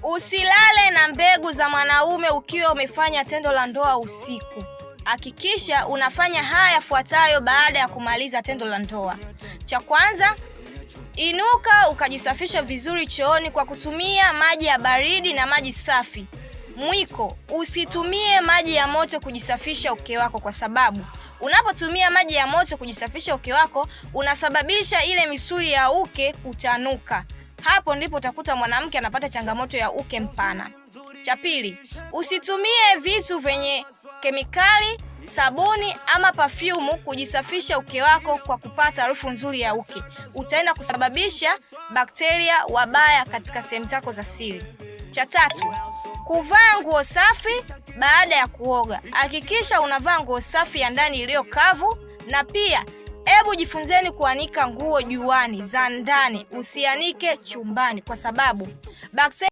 Usilale na mbegu za mwanaume ukiwa umefanya tendo la ndoa usiku. Hakikisha unafanya haya yafuatayo baada ya kumaliza tendo la ndoa. Cha kwanza, inuka ukajisafisha vizuri chooni kwa kutumia maji ya baridi na maji safi. Mwiko, usitumie maji ya moto kujisafisha uke wako, kwa sababu unapotumia maji ya moto kujisafisha uke wako unasababisha ile misuli ya uke kutanuka. Hapo ndipo utakuta mwanamke anapata changamoto ya uke mpana. Cha pili, usitumie vitu vyenye kemikali, sabuni ama perfume kujisafisha uke wako kwa kupata harufu nzuri ya uke. Utaenda kusababisha bakteria wabaya katika sehemu zako za siri. Cha tatu, kuvaa nguo safi baada ya kuoga. Hakikisha unavaa nguo safi ya ndani iliyo kavu, na pia jifunzeni kuanika nguo juani za ndani, usianike chumbani, kwa sababu bakteria